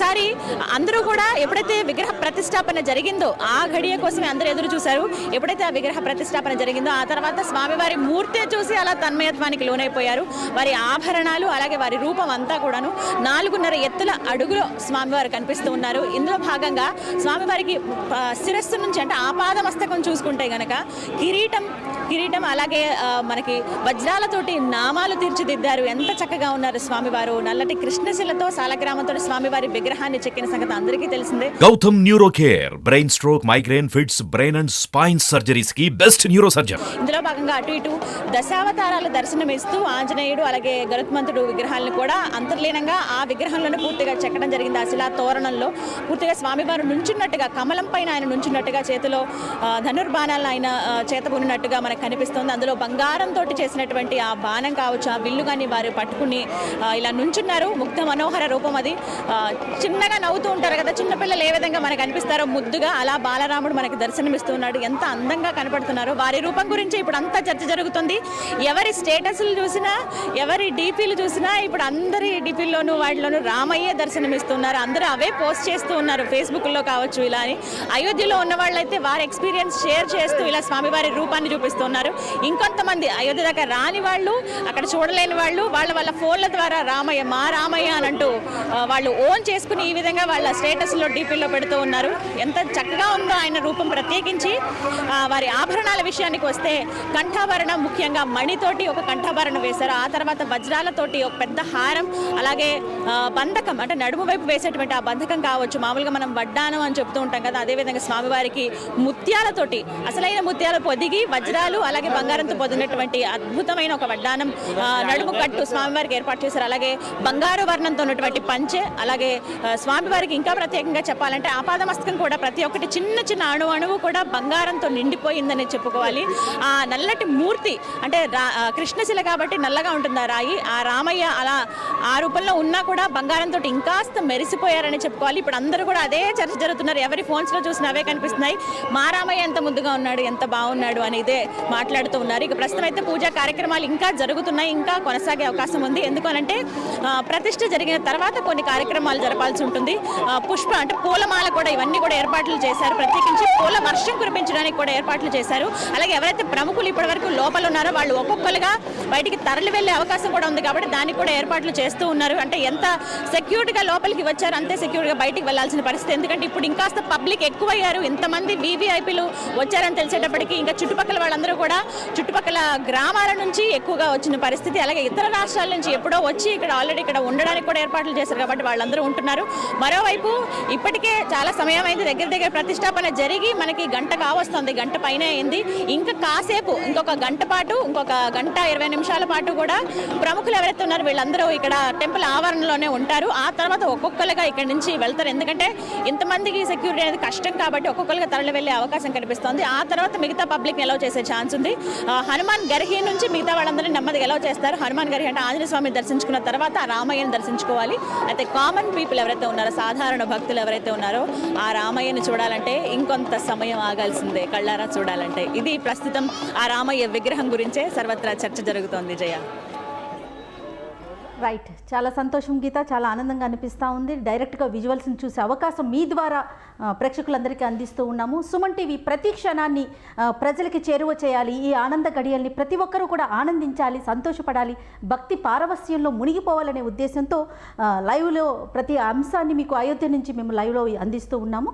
ఒకసారి అందరూ కూడా ఎప్పుడైతే విగ్రహ ప్రతిష్టాపన జరిగిందో ఆ ఘడియ కోసమే అందరూ ఎదురు చూశారు. ఎప్పుడైతే ఆ విగ్రహ ప్రతిష్టాపన జరిగిందో ఆ తర్వాత స్వామివారి మూర్తే చూసి అలా తన్మయత్వానికి లోనైపోయారు. వారి ఆభరణాలు అలాగే వారి రూపం అంతా కూడాను 4.5 ఎత్తుల అడుగులో స్వామివారు కనిపిస్తూ ఉన్నారు. ఇందులో భాగంగా స్వామివారికి శిరస్సు నుంచి అంటే ఆపాదమస్తకం చూసుకుంటే గనక కిరీటం అలాగే మనకి వజ్రాలతోటి నామాలు తీర్చిదిద్దారు. ఎంత చక్కగా ఉన్నారు స్వామివారు. నల్లటి కృష్ణశిలతో సాలగ్రామంతో స్వామివారి విగ్రహాన్ని చెక్కిన సంగతి అందరికీ తెలిసిందే. Gautam neuro care brain stroke, migraine, fits, brain and spine surgeries కి బెస్ట్ న్యూరో సర్జన్. ఇందులో భాగంగా అటు ఇటు దశావతారాల దర్శనమిస్తూ ఆంజనేయుడు అలాగే గరుత్మంతుడు విగ్రహాలను కూడా అంతర్లీనంగా ఆ విగ్రహంలోనే పూర్తిగా చెక్కడం జరిగింది. ఆ శిలా తోరణంలో పూర్తిగా స్వామివారు నుంచున్నట్టుగా, కమలం పైన ఆయన నుంచున్నట్టుగా, చేతిలో ధనుర్బాణాలను ఆయన చేతబూనినట్టుగా మనకు కనిపిస్తుంది. అందులో బంగారంతో చేసినటువంటి ఆ బాణం కావచ్చు, ఆ విల్లు కానీ వారు పట్టుకుని ఇలా నుంచున్నారు. ముగ్ధ మనోహర రూపం అది. చిన్నగా నవ్వుతూ ఉంటారు కదా చిన్నపిల్లలు, ఏ విధంగా మనకు కనిపిస్తారో ముద్దుగా, అలా బాలరాముడు మనకి దర్శనమిస్తున్నాడు. ఎంత అందంగా కనపడుతున్నారు. వారి రూపం గురించి ఇప్పుడు అంతా చర్చ జరుగుతుంది. ఎవరి స్టేటస్లు చూసినా, ఎవరి డీపీలు చూసినా ఇప్పుడు అందరి డీపీల్లోనూ వాటిలోనూ రామయ్యే దర్శనమిస్తున్నారు. అందరూ అవే పోస్ట్ చేస్తూ ఉన్నారు ఫేస్బుక్లో కావచ్చు. ఇలా అని అయోధ్యలో ఉన్న వాళ్ళైతే వారి ఎక్స్పీరియన్స్ షేర్ చేస్తూ ఇలా స్వామివారి రూపాన్ని చూపిస్తున్నారు. ఇంకొంతమంది అయోధ్య దగ్గర రాని వాళ్ళు, అక్కడ చూడలేని వాళ్ళు వాళ్ళ ఫోన్ల ద్వారా రామయ్య, మా రామయ్య అని అంటూ వాళ్ళు ఓన్ చేసుకుని ఈ విధంగా వాళ్ళ స్టేటస్లో డీపీల్లో పెడుతూ ఉన్నారు. ఎంత చక్కగా ఉందో ఆయన రూపం. ప్రత్యేకించి వారి ఆభరణాల విషయానికి వస్తే కంఠాభరణం, ముఖ్యంగా మణితోటి ఒక కంఠాభరణం వేశారు. ఆ తర్వాత వజ్రాలతోటి ఒక పెద్ద హారం, అలాగే బంధకం అంటే నడుము వైపు వేసేటువంటి ఆ బంధకం కావచ్చు, మామూలుగా మనం వడ్డానం అని చెప్తూ ఉంటాం కదా, అదేవిధంగా స్వామివారికి ముత్యాలతోటి, అసలైన ముత్యాలు పొదిగి వజ్రాలు అలాగే బంగారంతో పొదిగినటువంటి అద్భుతమైన ఒక వడ్డానం, నడుము కట్టు స్వామివారికి ఏర్పాటు చేశారు. అలాగే బంగారు వర్ణంతో ఉన్నటువంటి పంచె, అలాగే స్వామివారికి ఇంకా ప్రత్యేకంగా చెప్పాలంటే ఆపాదమస్తకం కూడా ప్రతి ఒక్కటి చిన్న చిన్న అణువు కూడా బంగారంతో నిండిపోయిందని చెప్పుకోవాలి. ఆ నల్లటి మూర్తి అంటే కృష్ణశిల కాబట్టి నల్లగా ఉంటుంది ఆ రాయి. ఆ రామయ్య అలా ఆ రూపంలో ఉన్నా కూడా బంగారంతో ఇంకాస్త మెరిసిపోయారని చెప్పుకోవాలి. ఇప్పుడు అందరూ కూడా అదే చర్చ జరుగుతున్నారు. ఎవరి ఫోన్స్లో చూసినా అవే కనిపిస్తున్నాయి. మా రామయ్య ఎంత ముద్దుగా ఉన్నాడు, ఎంత బాగున్నాడు అని ఇదే మాట్లాడుతూ ఉన్నారు. ఇక ప్రస్తుతం అయితే పూజా కార్యక్రమాలు ఇంకా జరుగుతున్నాయి, ఇంకా కొనసాగే అవకాశం ఉంది. ఎందుకనంటే ప్రతిష్ఠ జరిగిన తర్వాత కొన్ని కార్యక్రమాలు జరపాల్సి ఉంటుంది. పుష్ప అంటే పూలమాల కూడా ఇవన్నీ కూడా ఏర్పాట్లు చేశారు. ప్రత్యేకించి పూల వర్షం కురిపించడానికి కూడా ఏర్పాట్లు చేశారు. అలాగే ఎవరైతే ప్రముఖులు ఇప్పటి వరకు లోపల ఉన్నారో వాళ్ళు ఒక్కొక్కరుగా బయటికి తరలి వెళ్లే అవకాశం కూడా ఉంది కాబట్టి దానికి కూడా ఏర్పాట్లు చేస్తూ ఉన్నారు. అంటే ఎంత సెక్యూర్డ్గా లోపలికి వచ్చారు అంతే సెక్యూర్డ్గా బయటికి వెళ్లాల్సిన పరిస్థితి. ఎందుకంటే ఇప్పుడు ఇంకాస్త పబ్లిక్ ఎక్కువయ్యారు. ఇంతమంది వీవీఐపీలు వచ్చారని తెలిసేటప్పటికీ ఇంకా చుట్టుపక్కల వాళ్ళందరూ కూడా చుట్టుపక్కల గ్రామాల నుంచి ఎక్కువగా వచ్చిన పరిస్థితి. అలాగే ఇతర రాష్ట్రాల నుంచి ఎప్పుడో వచ్చి ఇక్కడ ఆల్రెడీ ఇక్కడ ఉండడానికి కూడా ఏర్పాట్లు చేశారు కాబట్టి వాళ్ళందరూ ఉంటున్నారు. మరోవైపు ఇప్పటికే చాలా సమయం అయింది. దగ్గర ప్రతిష్టాపన జరిగి మనకి గంట కావస్తుంది, గంట పైన అయింది. ఇంకా కాసేపు ఇంకొక గంట పాటు, ఇంకొక గంట 20 నిమిషాల పాటు కూడా ప్రముఖులు ఎవరైతే ఉన్నారో వీళ్ళందరూ ఇక్కడ టెంపుల్ ఆవరణలోనే ఉంటారు. ఆ తర్వాత ఒక్కొక్కరుగా ఇక్కడ నుంచి వెళ్తారు. ఎందుకంటే ఇంతమందికి సెక్యూరిటీ అనేది కష్టం కాబట్టి ఒక్కొక్కరుగా తరలి వెళ్లే అవకాశం కనిపిస్తోంది. ఆ తర్వాత మిగతా పబ్లిక్ ఎలవ్ చేసే ఛాన్స్ ఉంది. హనుమాన్ గర్హి నుంచి మిగతా వాళ్ళందరినీ నెమ్మదిగా ఎలవ్ చేస్తారు. హనుమాన్ గర్హి అంటే ఆంజనేయ స్వామిని దర్శించుకున్న తర్వాత ఆ రామయ్యను దర్శించుకోవాలి. అయితే కామన్ పీపుల్ ఎవరైతే ఉన్నారో, సాధారణ భక్తులు ఎవరైతే ఉన్నారో ఆ రామయ్యను చూడాలంటే ఇంకొంత సమయం ఆగాల్సిందే, కళ్ళారా చూడాలంటే. ఇది ప్రస్తుతం ఆ రామయ్య విగ్రహం గురించే సర్వత్రా చర్చ జరుగుతోంది. జయ రైట్, చాలా సంతోషం గీత, చాలా ఆనందంగా అనిపిస్తూ ఉంది. డైరెక్ట్గా విజువల్స్ని చూసే అవకాశం మీ ద్వారా ప్రేక్షకులందరికీ అందిస్తూ ఉన్నాము. సుమన్ టీవీ ప్రతి క్షణాన్ని ప్రజలకి చేరువ చేయాలి. ఈ ఆనంద గడియల్ని ప్రతి ఒక్కరూ కూడా ఆనందించాలి, సంతోషపడాలి, భక్తి పారవస్యంలో మునిగిపోవాలనే ఉద్దేశంతో లైవ్లో ప్రతి అంశాన్ని మీకు అయోధ్య నుంచి మేము లైవ్లో అందిస్తూ ఉన్నాము.